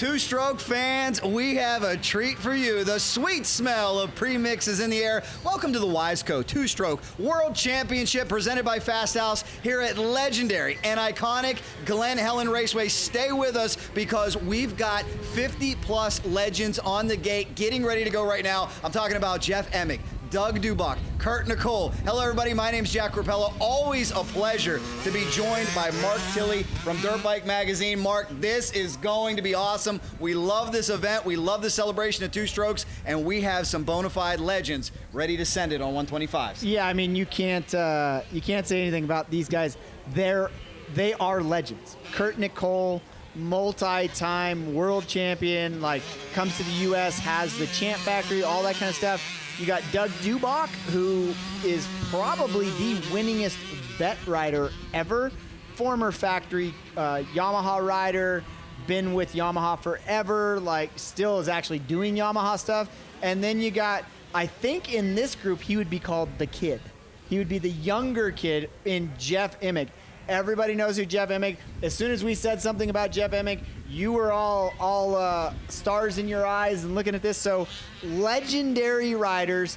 Two-stroke fans, we have a treat for you. The sweet smell of premix is in the air. Welcome to the Wiseco Two-Stroke World Championship presented by Fasthouse here at legendary and iconic Glen Helen Raceway. Stay with us because we've got 50-plus legends on the gate getting ready to go right now. I'm talking about Jeff Emig, Doug Dubach, Nicoll. Hello, everybody. My name's Jack Korpela. Always a pleasure to be joined by Mark Tilley from Dirt Bike Magazine. Mark, this is going to be awesome. We love this event. We love the celebration of two strokes, and we have some bona fide legends ready to send it on 125s. Yeah, I mean, you can't say anything about these guys. They are legends. Nicoll, multi-time world champion, like comes to the U.S., has the Champ Factory, all that kind of stuff. You got Doug Dubach, who is probably the winningest vet rider ever. Former factory Yamaha rider, been with Yamaha forever, like still is actually doing Yamaha stuff. And then you got, I think in this group, he would be called the kid. He would be the younger kid in Jeff Emig. Everybody knows who Jeff Emig. As soon as we said something about Jeff Emig, you were all stars in your eyes and looking at this. So legendary riders,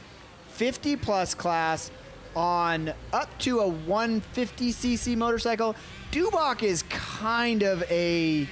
50-plus class on up to a 150cc motorcycle. Dubach is kind of a,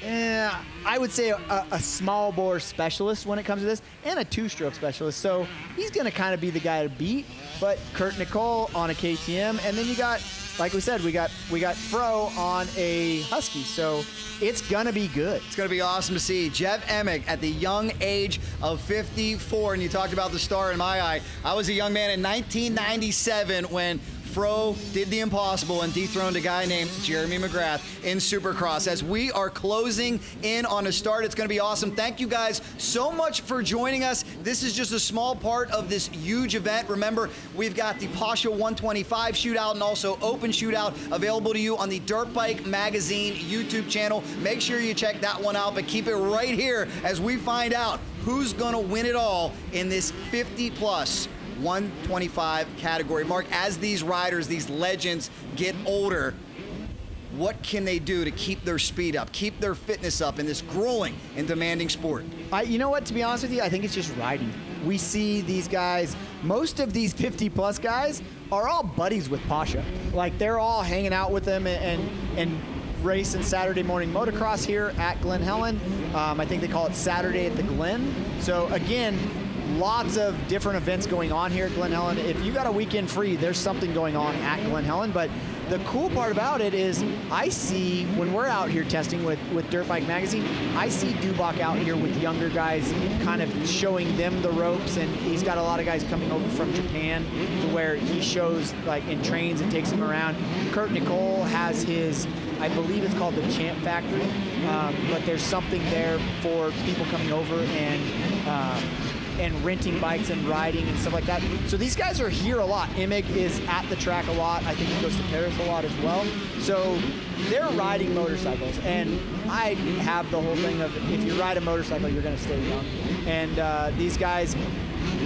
I would say a small bore specialist when it comes to this, and a two-stroke specialist. So he's going to kind of be the guy to beat. But Nicoll on a KTM, and then you got, like we said, we got Fro on a Husky. So it's gonna be good. It's gonna be awesome to see Jeff Emig at the young age of 54. And you talked about the star in my eye. I was a young man in 1997 when Fro did the impossible and dethroned a guy named Jeremy McGrath in Supercross. As we are closing in on a start, it's going to be awesome. Thank you guys so much for joining us. This is just a small part of this huge event. Remember, we've got the Pasha 125 shootout and also open shootout available to you on the Dirt Bike Magazine YouTube channel. Make sure you check that one out, but keep it right here as we find out who's going to win it all in this 50-plus 125 category. Mark, as these riders, these legends get older, what can they do to keep their speed up, keep their fitness up in this grueling and demanding sport? You know what, to be honest with you, I think it's just riding. We see these guys, most of these 50-plus guys are all buddies with Pasha. Like, they're all hanging out with them and racing Saturday morning motocross here at Glen Helen. I think they call it Saturday at the Glen. So again, lots of different events going on here at Glen Helen. If you got a weekend free, there's something going on at Glen Helen. But the cool part about it is I see, when we're out here testing with Dirt Bike Magazine, I see Dubach out here with younger guys kind of showing them the ropes, and he's got a lot of guys coming over from Japan to where he shows, like, in trains and takes them around. Nicoll has his, I believe it's called the Champ Factory, but there's something there for people coming over and renting bikes and riding and stuff like that. So these guys are here a lot. Emig is at the track a lot. I think he goes to Paris a lot as well. So they're riding motorcycles. And I have the whole thing of, if you ride a motorcycle, you're gonna stay young. And these guys,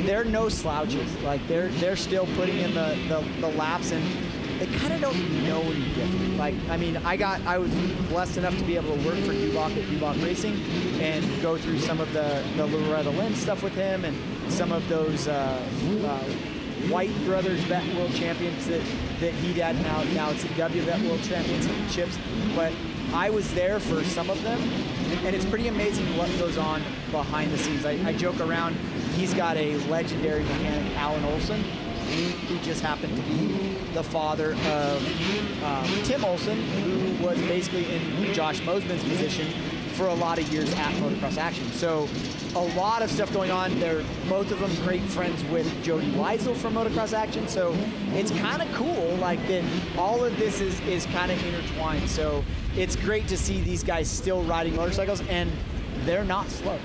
they're no slouches. Like, they're still putting in the laps, and they kind of don't know any different. Like, I mean, I was blessed enough to be able to work for Dubach at Dubach Racing and go through some of the Loretta Lynn stuff with him and some of those White Brothers Vet World Champions that he had. Now it's the W Vet World Championships. But I was there for some of them, and it's pretty amazing what goes on behind the scenes. I joke around, he's got a legendary mechanic, Alan Olson, who just happened to be the father of Tim Olson, who was basically in Josh Mosman's position for a lot of years at Motocross Action. So a lot of stuff going on. They're both of them great friends with Jody Weisel from Motocross Action. So it's kind of cool, like, that all of this is kind of intertwined. So it's great to see these guys still riding motorcycles, and they're not slow.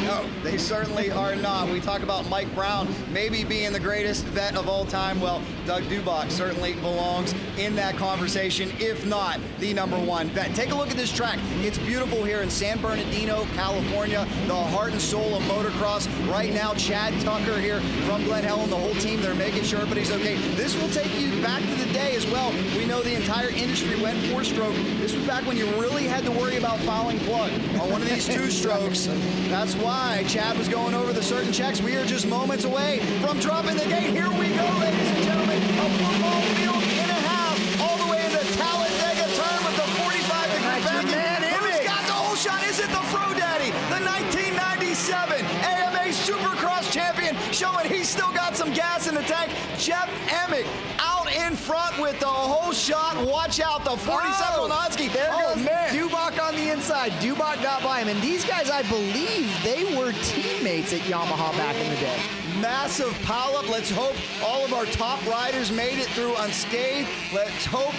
No, they certainly are not. We talk about Mike Brown maybe being the greatest vet of all time. Well, Doug Dubach certainly belongs in that conversation, if not the #1 vet. Take a look at this track. It's beautiful here in San Bernardino, California, the heart and soul of motocross. Right now, Chad Tucker here from Glen Helen, the whole team, they're making sure everybody's okay. This will take you back to the day as well. We know the entire industry went 4-stroke This was back when you really had to worry about fouling plug on one of these two-strokes. That's why Chad was going over the certain checks. We are just moments away from dropping the gate. Here we go, ladies and gentlemen. A football field and a half, all the way into Talladega turn with the 45-degree banking. Who's got the whole shot? Is it the Fro Daddy, the 1997 AMA Supercross champion, showing he's still got some gas in the tank? Jeff Emig out in front with the whole shot. Watch out, the 47 Husky. There goes Dubach on the inside. Dubach got by him. And these guys, I believe, they were teammates at Yamaha back in the day. Massive pileup. Let's hope all of our top riders made it through unscathed. Let's hope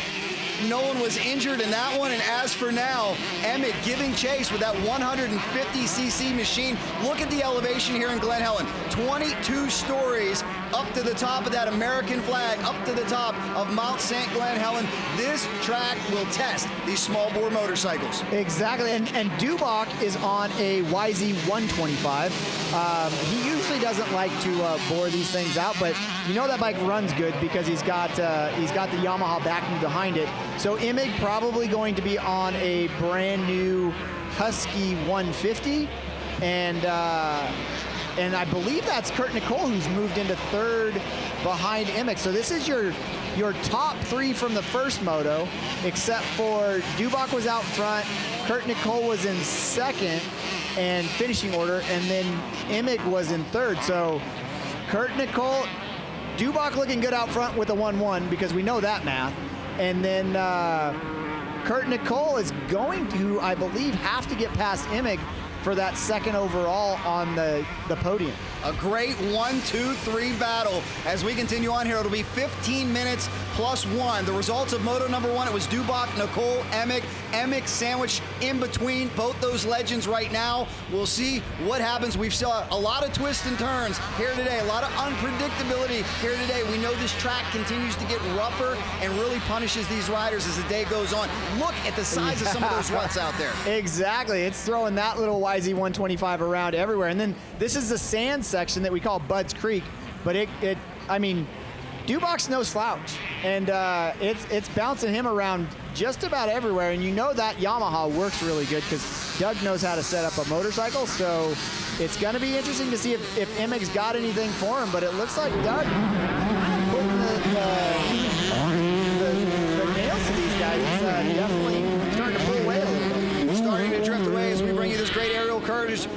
no one was injured in that one. And as for now, Emig giving chase with that 150cc machine. Look at the elevation here in Glen Helen. 22 stories up to the top of that American flag, up to the top of Mount St. Glen Helen. This track will test these small bore motorcycles. Exactly, and Dubach is on a YZ 125. He usually doesn't like to bore these things out, but you know that bike runs good because he's got the Yamaha backing behind it. So Emig probably going to be on a brand new Husky 150, and I believe that's Kurt Nicoll, who's moved into third behind Emig. So this is your top three from the first moto, except for Dubach was out front, Kurt Nicoll was in second and finishing order, and then Emig was in third. So Kurt Nicoll, Dubach looking good out front with a 1-1 because we know that math. And then Kurt Nicoll is going to, I believe, have to get past Emig for that second overall on the podium. A great 1-2-3 battle. As we continue on here, it'll be 15 minutes plus one. The results of Moto number one, it was Dubach, Nicoll, Emig. Emig sandwiched in between both those legends right now. We'll see what happens. We've still a lot of twists and turns here today, a lot of unpredictability here today. We know this track continues to get rougher and really punishes these riders as the day goes on. Look at the size of some of those ruts out there. Exactly. It's throwing that little YZ 125 around everywhere. And then this is the sand section that we call Bud's Creek, but I mean, Dubach's no slouch, and it's bouncing him around just about everywhere. And you know that Yamaha works really good because Doug knows how to set up a motorcycle. So it's going to be interesting to see if Emig's got anything for him. But it looks like Doug putting the nails to these guys. It's definitely starting to pull away a little bit. Starting to drift away as we bring you this great aerial coverage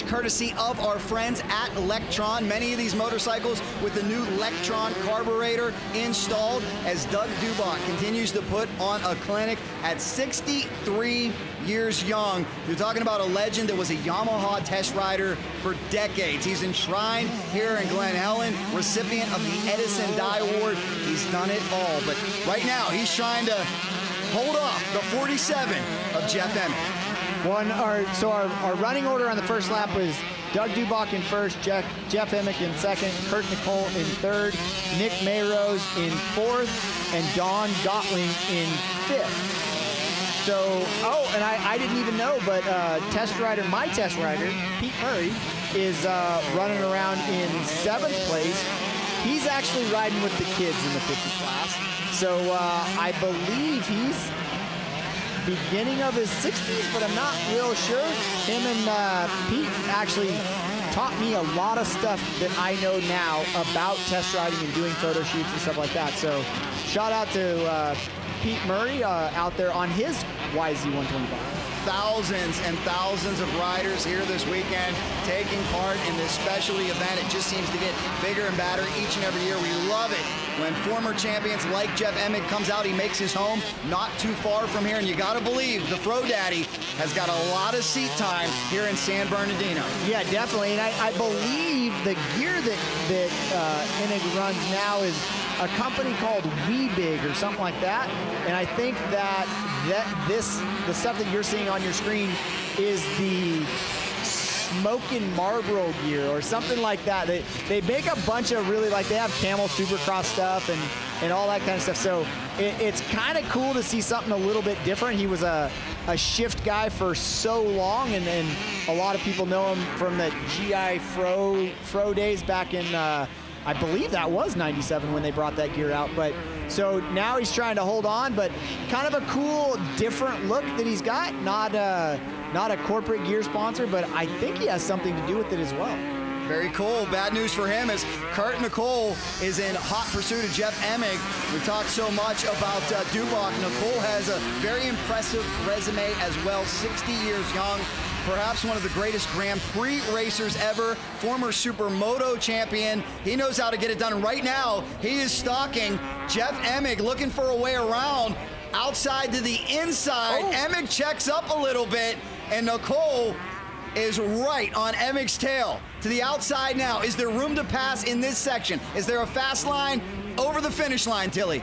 courtesy of our friends at Electron. Many of these motorcycles with the new Electron carburetor installed as Doug Dubach continues to put on a clinic at 63 years young. You're talking about a legend that was a Yamaha test rider for decades. He's enshrined here in Glen Helen, recipient of the Edison Die Award. He's done it all, but right now he's trying to hold off the 47 of Jeff Emig. Our running order on the first lap was Doug Dubach in first, Jeff Emig in second, Kurt Nicoll in third, Nick Mayrose in fourth, and Don Gottling in fifth. So, and I didn't even know, but my test rider, Pete Murray, is running around in seventh place. He's actually riding with the kids in the 50 class. So I believe he's beginning of his 60s, but I'm not real sure. Him and Pete actually taught me a lot of stuff that I know now about test riding and doing photo shoots and stuff like that. So shout out to Pete Murray out there on his YZ 125. Thousands and thousands of riders here this weekend taking part in this specialty event. It just seems to get bigger and badder each and every year. We love it when former champions like Jeff Emig comes out. He makes his home not too far from here, and you got to believe the Fro Daddy has got a lot of seat time here in San Bernardino. Yeah, definitely, and I believe the gear that Emig runs now is a company called Weebig or something like that, and I think that the stuff that you're seeing on your screen is the Smokin' Marlboro gear or something like that. They make a bunch of really, like, they have Camel Supercross stuff and all that kind of stuff. So it's kind of cool to see something a little bit different. He was a shift guy for so long, and a lot of people know him from the GI Fro days back in I believe that was 97 when they brought that gear out. But so now he's trying to hold on, but kind of a cool, different look that he's got. Not a corporate gear sponsor, but I think he has something to do with it as well. Very cool. Bad news for him is Kurt Nicoll is in hot pursuit of Jeff Emig. We talked so much about Dubach. Nicoll has a very impressive resume as well, 60 years young. Perhaps one of the greatest Grand Prix racers ever, former Supermoto champion. He knows how to get it done. Right now, he is stalking Jeff Emig, looking for a way around. Outside to the inside, Emig checks up a little bit, and Nicoll is right on Emig's tail. To the outside now. Is there room to pass in this section? Is there a fast line over the finish line, Tilley?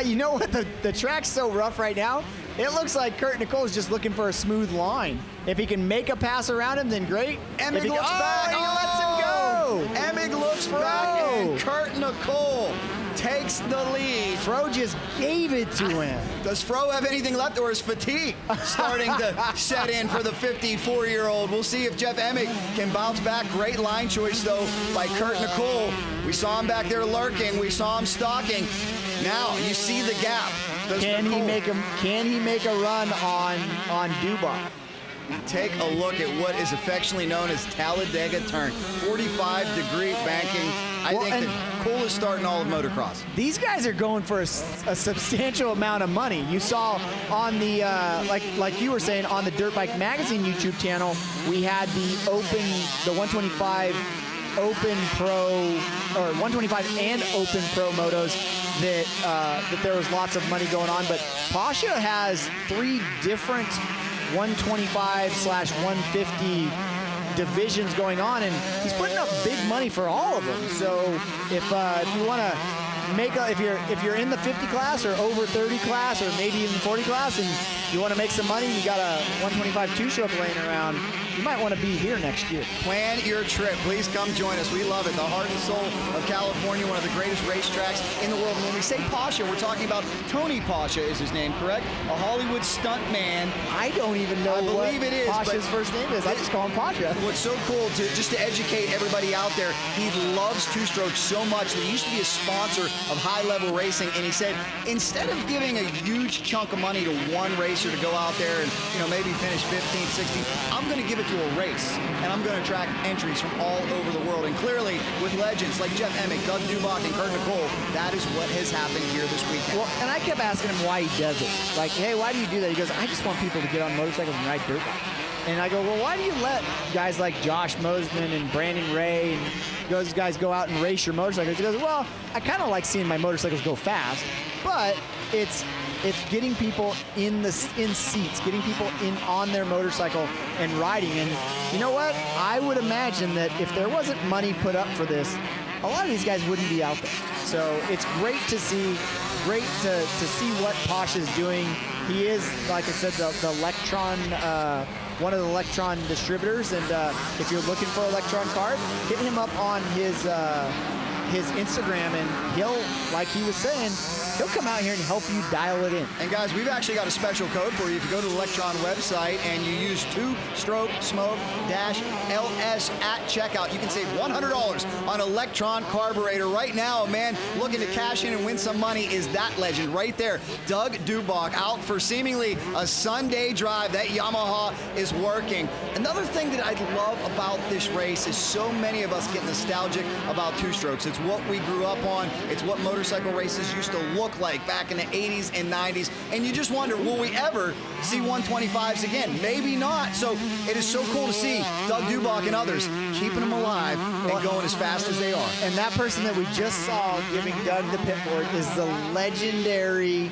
You know what? The track's so rough right now. It looks like Kurt Nicoll is just looking for a smooth line. If he can make a pass around him, then great. Emig looks back. He lets him go. Emig looks back, and Kurt Nicoll takes the lead. Fro just gave it to him. Does Fro have anything left, or is fatigue starting to set in for the 54-year-old? We'll see if Jeff Emig can bounce back. Great line choice, though, by Kurt Nicoll. We saw him back there lurking. We saw him stalking. Now you see the gap. Can he make a run on Dubach? Take a look at what is affectionately known as Talladega Turn. 45-degree banking. I think the coolest start in all of motocross. These guys are going for a substantial amount of money. You saw on the, like you were saying, on the Dirt Bike Magazine YouTube channel, we had the 125 Open Pro, or 125 and Open Pro motos that there was lots of money going on. But Pasha has 3 different 125/150 divisions going on, and he's putting up big money for all of them. So if you want to if you're in the 50 class or over 30 class or maybe even 40 class and you want to make some money, you got a 125 two-stroke laying around, you might want to be here next year. Plan your trip. Please come join us. We love it. The heart and soul of California, one of the greatest racetracks in the world. And when we say Pasha, we're talking about Tony Pasha is his name, correct? A Hollywood stunt man. I don't even know what Pasha's first name is. I just call him Pasha. What's so cool, just to educate everybody out there, he loves two-strokes so much that he used to be a sponsor of high-level racing, and he said, instead of giving a huge chunk of money to one racer to go out there and maybe finish 15th, 16th, I'm going to give it to a race, and I'm going to attract entries from all over the world. And clearly, with legends like Jeff Emig, Doug Dubach, and Kurt Nicoll, that is what has happened here this weekend. Well, and I kept asking him why he does it. Like, hey, why do you do that? He goes, I just want people to get on motorcycles and ride dirt bikes. And I go, well, why do you let guys like Josh Mosman and Brandon Ray and those guys go out and race your motorcycles? He goes, well, I kind of like seeing my motorcycles go fast, but it's getting people in seats, getting people on their motorcycle and riding. And you know what? I would imagine that if there wasn't money put up for this, a lot of these guys wouldn't be out there. So it's great to see what Pasha is doing. He is, like I said, the Electron, one of the Electron distributors. And if you're looking for Electron card, hit him up on his Instagram, and he'll, like he was saying, he'll come out here and help you dial it in. And guys, we've actually got a special code for you. If you go to the Electron website and you use 2-stroke-smoke-LS at checkout, you can save $100 on Electron carburetor. Right now, a man looking to cash in and win some money is that legend right there. Doug Dubach, out for seemingly a Sunday drive. That Yamaha is working. Another thing that I love about this race is so many of us get nostalgic about two-strokes. It's what we grew up on. It's what motorcycle races used to look like back in the 80s and 90s, and you just wonder, will we ever see 125s again? Maybe not. So it is so cool to see Doug Dubach and others keeping them alive and going as fast as they are. And that person that we just saw giving Doug the pitboard is the legendary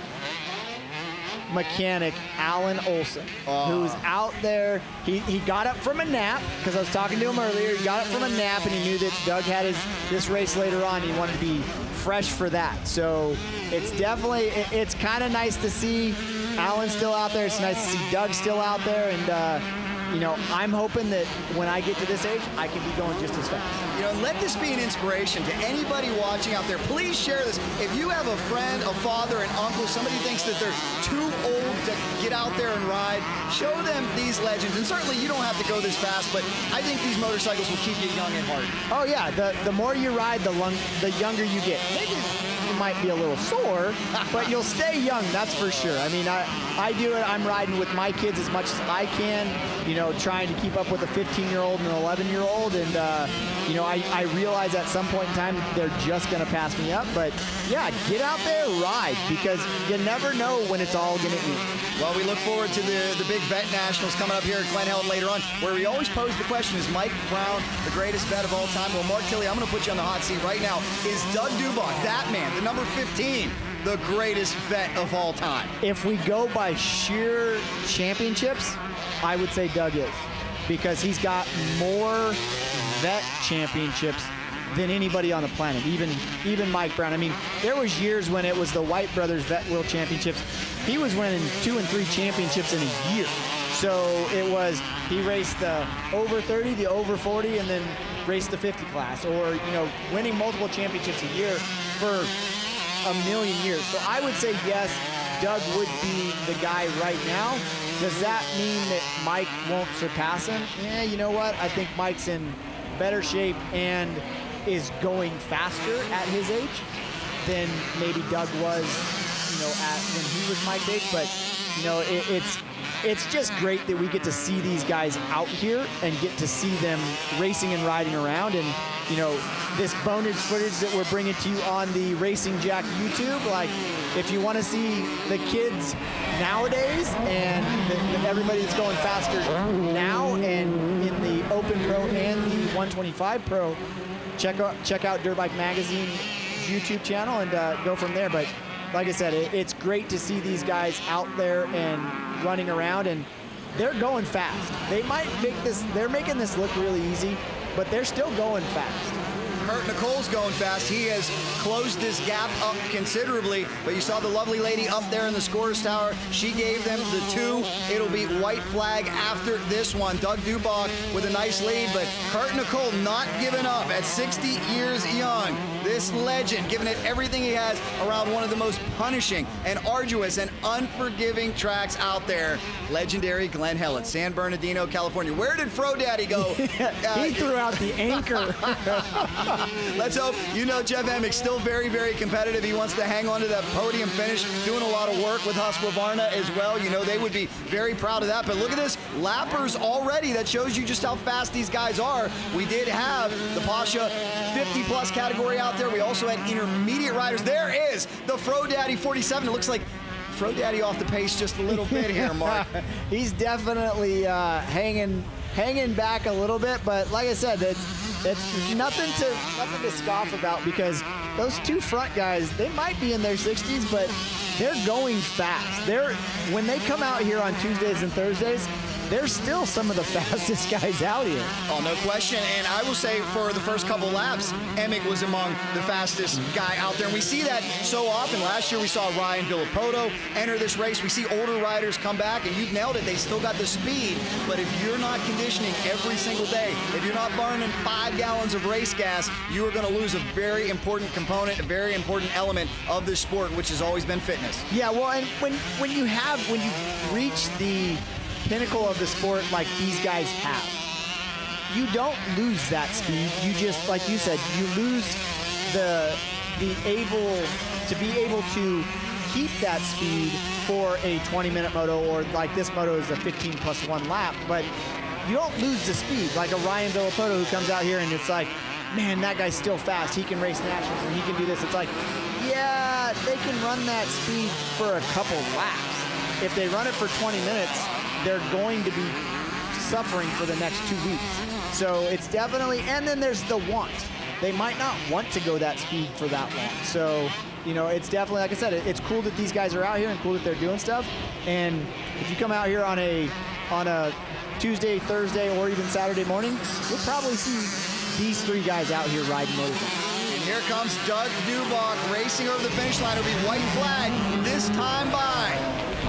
mechanic Alan Olson, who's out there. He got up from a nap, because I was talking to him earlier. He got up from a nap and he knew that Doug had this race later on. He wanted to be fresh for that. So it's definitely, it's kind of nice to see Alan still out there. It's nice to see Doug still out there, and you know, I'm hoping that when I get to this age, I can be going just as fast. You know, let this be an inspiration to anybody watching out there. Please share this. If you have a friend, a father, an uncle, somebody thinks that they're too old to get out there and ride, show them these legends. And certainly you don't have to go this fast, but I think these motorcycles will keep you young at heart. Oh yeah, the more you ride, the younger you get. Maybe you might be a little sore, but you'll stay young, that's for sure. I mean, I do it. I'm riding with my kids as much as I can, you know, trying to keep up with a 15-year-old and an 11-year-old. And, you know, I realize at some point in time they're just going to pass me up. But, yeah, get out there, ride, because you never know when it's all going to end. Well, we look forward to the big vet nationals coming up here at Glen Helen later on, where we always pose the question, is Mike Brown the greatest vet of all time? Well, Mark Tilley, I'm going to put you on the hot seat right now. Is Doug Dubach, that man, the number 15, the greatest vet of all time? If we go by sheer championships, I would say Doug is, because he's got more vet championships than anybody on the planet, even Mike Brown. I mean, there was years when it was the White Brothers Vet World Championships. He was winning 2 and 3 championships in a year. So it was, he raced the over 30, the over 40, and then raced the 50 class, or, you know, winning multiple championships a year for a million years. So I would say yes, Doug would be the guy right now. Does that mean that Mike won't surpass him? Yeah, you know what? I think Mike's in better shape and is going faster at his age than maybe Doug was, you know, at when he was Mike's age. But, you know, it's just great that we get to see these guys out here and get to see them racing and riding around. And, you know, this bonus footage that we're bringing to you on the Racing Jack YouTube, like, if you want to see the kids nowadays and everybody that's going faster now and in the Open Pro and the 125 Pro, check out Dirt Bike Magazine's YouTube channel and go from there. But like I said, it's great to see these guys out there and running around, and they're going fast. They're making this look really easy, but they're still going fast. Nicoll's going fast. He has closed this gap up considerably, but you saw the lovely lady up there in the scores tower. She gave them the 2. It'll be white flag after this one. Doug Dubach with a nice lead, but Nicoll not giving up at 60 years young. This legend giving it everything he has around one of the most punishing and arduous and unforgiving tracks out there. Legendary Glen Helen, San Bernardino, California. Where did Fro Daddy go? He threw out the anchor. Let's hope. You know, Jeff Emig still very, very competitive. He wants to hang on to that podium finish, doing a lot of work with Husqvarna as well. You know, they would be very proud of that. But look at this, lappers already. That shows you just how fast these guys are. We did have the Pasha 50-plus category out there. We also had intermediate riders. There is the Fro Daddy 47. It looks like Fro Daddy off the pace just a little bit here, Mark. He's definitely hanging back a little bit, but like I said, it's nothing to scoff about, because those 2 front guys, they might be in their 60s, but they're going fast. When they come out here on Tuesdays and Thursdays, they're still some of the fastest guys out here. Oh, no question. And I will say, for the first couple laps, Emig was among the fastest guy out there. And we see that so often. Last year, we saw Ryan Villapoto enter this race. We see older riders come back, and you've nailed it. They still got the speed. But if you're not conditioning every single day, if you're not burning 5 gallons of race gas, you are going to lose a very important component, a very important element of this sport, which has always been fitness. Yeah, well, and when you reach the pinnacle of the sport like these guys have, you don't lose that speed. You just, like you said, you lose be able to keep that speed for a 20-minute moto, or like this moto is a 15+1 lap, but you don't lose the speed. Like a Ryan Villapoto who comes out here and it's like, man, that guy's still fast. He can race nationals and he can do this. It's like, yeah, they can run that speed for a couple laps. If they run it for 20 minutes, they're going to be suffering for the next 2 weeks. So it's definitely, and then there's the want. They might not want to go that speed for that long. So, you know, it's definitely, like I said, it's cool that these guys are out here and cool that they're doing stuff. And if you come out here on a Tuesday, Thursday, or even Saturday morning, you'll probably see these 3 guys out here riding motorcycles. Here comes Doug Dubach racing over the finish line. It'll be white flag this time by.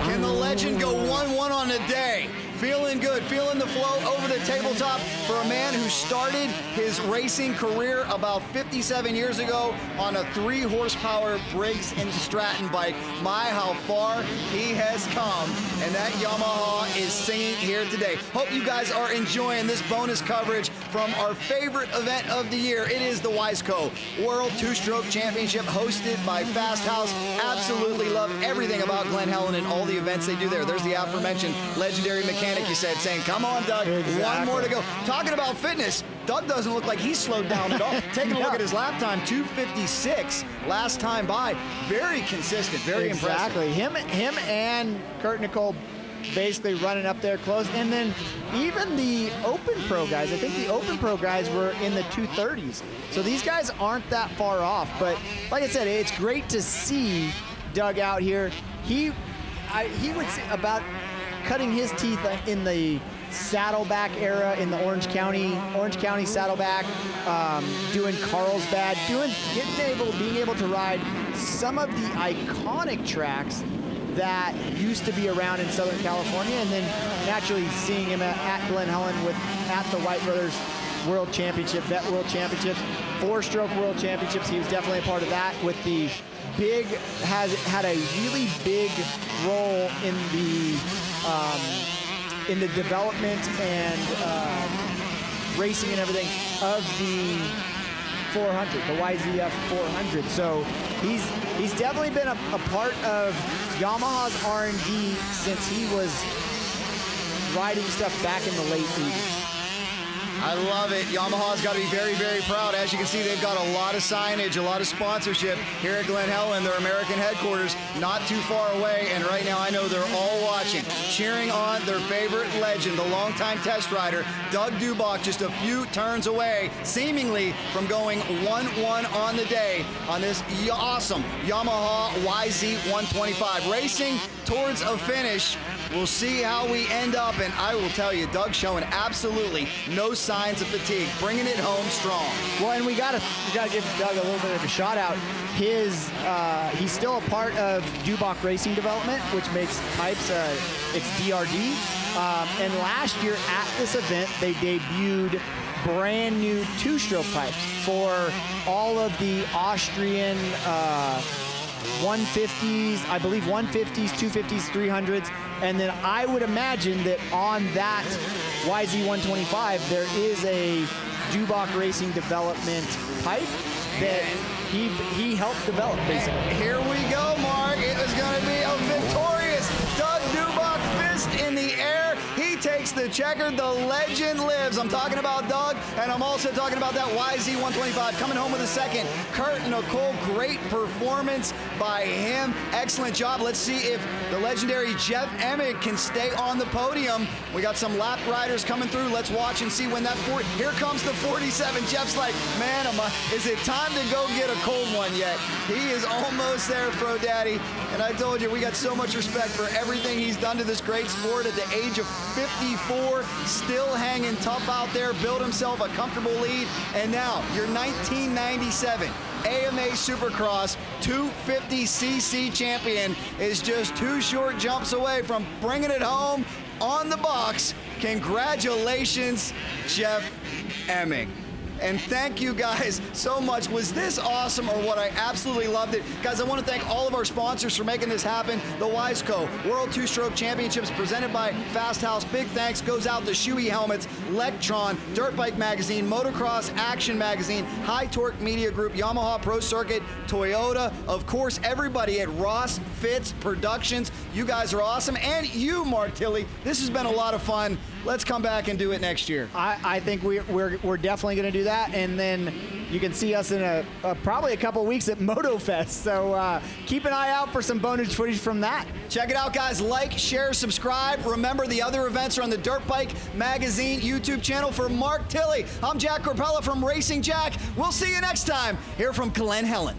Can the legend go 1-1 on the day? Feeling good, feeling the flow over the tabletop for a man who started his racing career about 57 years ago on a 3-horsepower Briggs & Stratton bike. My, how far he has come, and that Yamaha is singing here today. Hope you guys are enjoying this bonus coverage from our favorite event of the year. It is the Wiseco World Two-Stroke Championship hosted by Fasthouse. Absolutely love everything about Glen Helen and all the events they do there. There's the aforementioned legendary mechanic you said, saying, come on, Doug, exactly. One more to go. Talking about fitness, Doug doesn't look like he's slowed down at all. Taking a look at his lap time, 2:56 last time by. Very consistent, very impressive. Exactly. Him and Kurt Nicoll basically running up there close. And then even the Open Pro guys, I think the Open Pro guys were in the 230s. So these guys aren't that far off. But like I said, it's great to see Doug out here. He would say about cutting his teeth in the Saddleback era in the Orange County Saddleback, doing Carlsbad, being able to ride some of the iconic tracks that used to be around in Southern California, and then naturally seeing him at Glen Helen at the White Brothers World Championship, Vet World Championships, 4-stroke World Championships. He was definitely a part of that with the had a really big role in the development and racing and everything of the 400, the YZF 400. So he's definitely been a part of Yamaha's R&D since he was riding stuff back in the late 80s. I love it. Yamaha's got to be very, very proud. As you can see, they've got a lot of signage, a lot of sponsorship here at Glen Helen, their American headquarters, not too far away. And right now, I know they're all watching, cheering on their favorite legend, the longtime test rider, Doug Dubach, just a few turns away, seemingly from going 1-1 on the day on this awesome Yamaha YZ125. Racing towards a finish. We'll see how we end up, and I will tell you, Doug's showing absolutely no signs of fatigue, bringing it home strong. Well, and we gotta give Doug a little bit of a shout out. He's still a part of Dubach Racing Development, which makes pipes. It's DRD. And last year at this event, they debuted brand new 2-stroke pipes for all of the Austrian 150s, I believe 150s, 250s, 300s. And then I would imagine that on that YZ125, there is a Dubach Racing Development pipe that he helped develop, basically. Here we go, Mark. It was going to be a victorious Doug Dubach fist in the air. He takes the checker. The legend lives. I'm talking about Doug, and I'm also talking about that YZ125 coming home with a second. Kurt Nicoll, great performance by him. Excellent job. Let's see if the legendary Jeff Emig can stay on the podium. We got some lap riders coming through. Let's watch and see when that here comes the 47. Jeff's like, man, is it time to go get a cold one yet? He is almost there, Pro Daddy. And I told you, we got so much respect for everything he's done to this great sport at the age of 54, still hanging tough out there, built himself a comfortable lead. And now, your 1997 AMA Supercross 250cc champion is just 2 short jumps away from bringing it home on the box. Congratulations, Jeff Emig. And thank you guys so much. Was this awesome or what? I absolutely loved it. Guys, I want to thank all of our sponsors for making this happen. The Wiseco World Two-Stroke Championships presented by Fasthouse. Big thanks goes out to Shoei Helmets, Lectron, Dirt Bike Magazine, Motocross Action Magazine, High Torque Media Group, Yamaha Pro Circuit, Toyota, of course, everybody at Ross Fitz Productions. You guys are awesome. And you, Mark Tilley. This has been a lot of fun. Let's come back and do it next year. I think we're definitely going to do that, and then you can see us in probably a couple weeks at MotoFest. So keep an eye out for some bonus footage from that. Check it out, guys. Like, share, subscribe. Remember, the other events are on the Dirt Bike Magazine YouTube channel. For Mark Tilley, I'm Jack Korpela from Racing Jack. We'll see you next time here from Glen Helen.